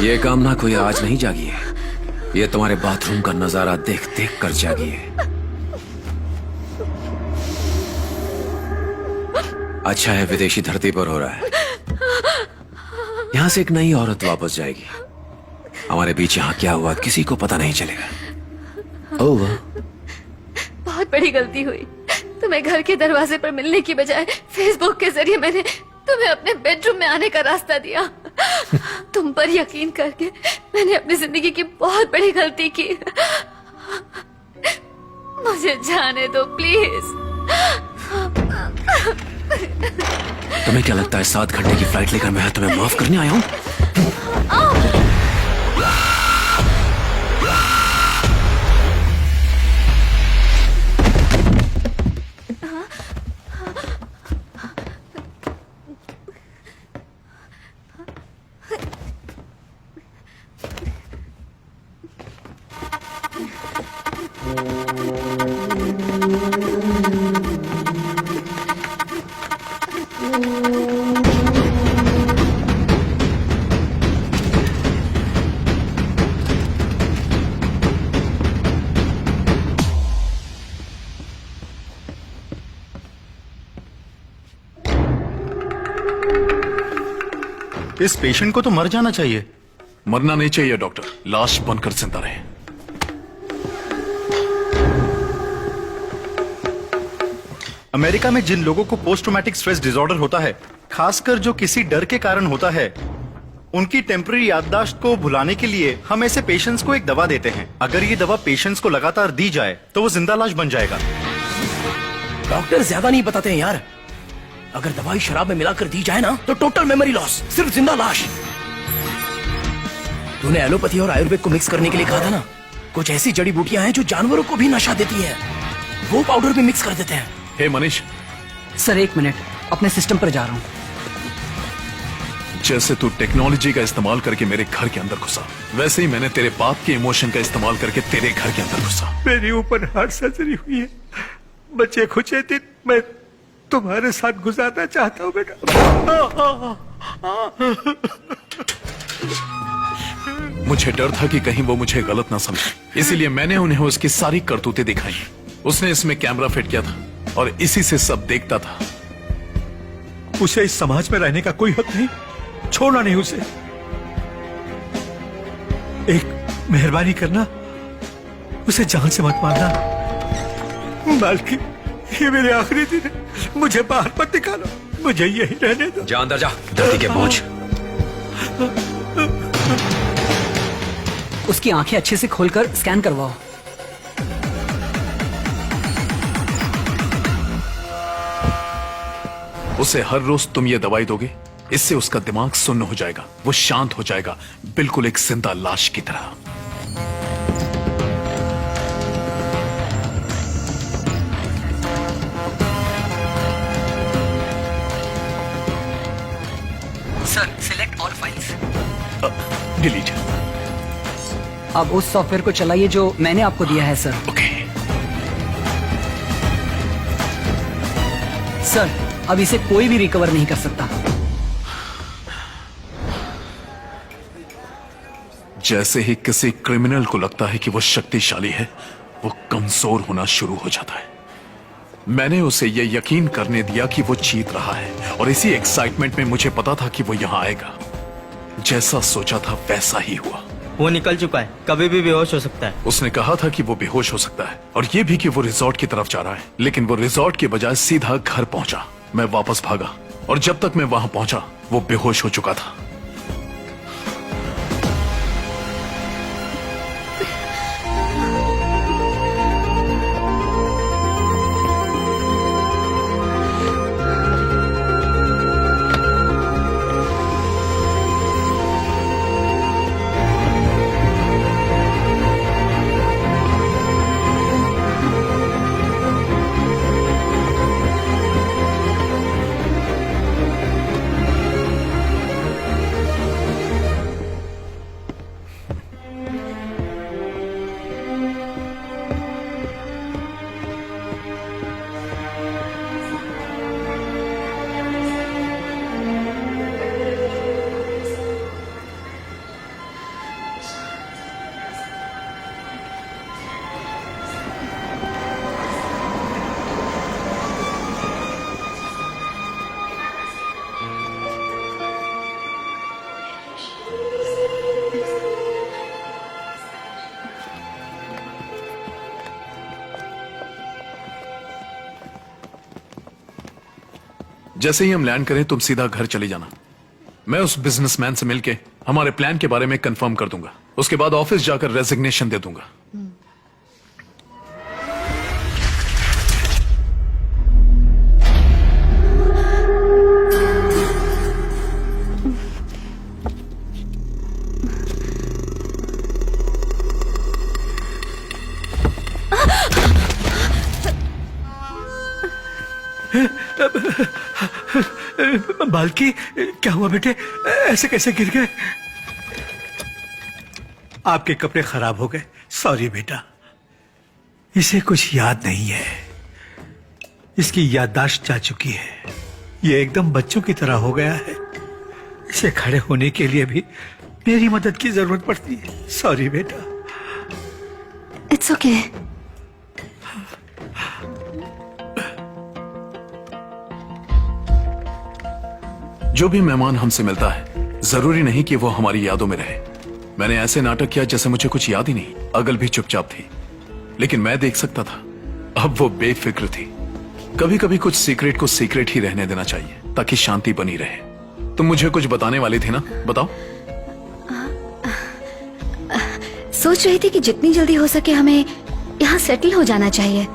ये कामना कोई आज नहीं जागी है, ये तुम्हारे बाथरूम का नजारा देख देख कर जागी है। अच्छा है विदेशी धरती पर हो रहा है, यहां से एक नई औरत वापस जाएगी। हमारे बीच यहां क्या हुआ किसी को पता नहीं चलेगा। ओह, बहुत बड़ी गलती हुई। तुम्हें घर के दरवाजे पर मिलने की बजाय फेसबुक के जरिए मैंने तुम्हें अपने बेडरूम में आने का रास्ता दिया। तुम पर यकीन करके मैंने अपनी जिंदगी की बहुत बड़ी गलती की। मुझे जाने दो प्लीज। तुम्हें क्या लगता है 7 घंटे की फ्लाइट लेकर मैं तुम्हें माफ करने आया हूं? इस पेशेंट को तो मर जाना चाहिए। मरना नहीं चाहिए डॉक्टर, लाश बनकर जिंदा रहे। अमेरिका में जिन लोगों को पोस्ट ट्रॉमेटिक स्ट्रेस डिसऑर्डर होता है, खासकर जो किसी डर के कारण होता है, उनकी टेम्पररी याददाश्त को भुलाने के लिए हम ऐसे पेशेंट्स को एक दवा देते हैं। अगर ये दवा पेशेंट्स को लगातार दी जाए तो वो जिंदा लाश बन जाएगा। डॉक्टर ज्यादा नहीं बताते हैं यार। अगर दवाई शराब में मिलाकर दी जाए ना तो टोटल मेमोरी लॉस, सिर्फ जिंदा लाश। तूने एलोपैथी और आयुर्वेद को मिक्स करने के लिए कहा था ना, कुछ ऐसी जड़ी बूटियां हैं जो जानवरों को भी नशा देती हैं, वो पाउडर भी मिक्स कर देते हैं। हे मनीष, सर 1 मिनट, अपने सिस्टम पर जा रहा हूँ। जैसे तू टेक्नोलॉजी का इस्तेमाल करके मेरे घर के अंदर घुसा, वैसे ही मैंने तेरे बाप के इमोशन का इस्तेमाल करके तेरे घर के अंदर घुसा। मेरी ऊपर हार्ट सर्जरी हुई है। बच्चे कुछ दिन मैं तुम्हारे साथ गुजारना चाहता हूँ बेटा। मुझे डर था कि कहीं वो मुझे गलत ना समझे, इसीलिए मैंने उन्हें उसकी सारी करतूतें दिखाई। उसने इसमें कैमरा फिट किया था और इसी से सब देखता था। उसे इस समाज में रहने का कोई हक नहीं, छोड़ना नहीं उसे। एक मेहरबानी करना, उसे जान से मत मारना। मालकिन, ये मेरे आखिरी दिन है, मुझे बाहर मत निकालो, मुझे यही रहने दो। जा अंदर जा, धरती के बोझ। उसकी आंखें अच्छे से खोलकर स्कैन करवाओ। उसे हर रोज तुम ये दवाई दोगे, इससे उसका दिमाग सुन्न हो जाएगा, वो शांत हो जाएगा, बिल्कुल एक जिंदा लाश की तरह। Sir select all files. Delete. अब उस सॉफ्टवेयर को चलाइए जो मैंने आपको दिया है सर। ओके। सर अब इसे कोई भी रिकवर नहीं कर सकता। जैसे ही किसी क्रिमिनल को लगता है कि वो शक्तिशाली है, वो कमजोर होना शुरू हो जाता है। मैंने उसे ये यकीन करने दिया कि वो जीत रहा है, और इसी एक्साइटमेंट में मुझे पता था कि वो यहाँ आएगा। जैसा सोचा था वैसा ही हुआ। वो निकल चुका है, कभी भी बेहोश हो सकता है। उसने कहा था कि वो बेहोश हो सकता है, और ये भी कि वो रिजॉर्ट की तरफ जा रहा है, लेकिन वो रिजॉर्ट के बजाय सीधा घर पहुंचा। मैं वापस भागा, और जब तक मैं वहां पहुंचा वो बेहोश हो चुका था। जैसे ही हम लैंड करें तुम सीधा घर चली जाना। मैं उस बिजनेसमैन से मिलके हमारे प्लान के बारे में कंफर्म कर दूंगा। उसके बाद ऑफिस जाकर रेजिग्नेशन दे दूंगा। बाल्की, क्या हुआ बेटे? ऐसे कैसे गिर गए? आपके कपड़े खराब हो गए। सॉरी बेटा। इसे कुछ याद नहीं है, इसकी याददाश्त जा चुकी है। ये एकदम बच्चों की तरह हो गया है। इसे खड़े होने के लिए भी मेरी मदद की जरूरत पड़ती है। सॉरी बेटा। It's okay. जो भी मेहमान हमसे मिलता है जरूरी नहीं कि वो हमारी यादों में रहे। मैंने ऐसे नाटक किया जैसे मुझे कुछ याद ही नहीं। अगल भी चुपचाप थी, लेकिन मैं देख सकता था। अब वो बेफिक्र थी। कभी कभी कुछ सीक्रेट को सीक्रेट ही रहने देना चाहिए ताकि शांति बनी रहे। तुम मुझे कुछ बताने वाली थी ना, बताओ। सोच रही थी कि जितनी जल्दी हो सके हमें यहाँ सेटल हो जाना चाहिए।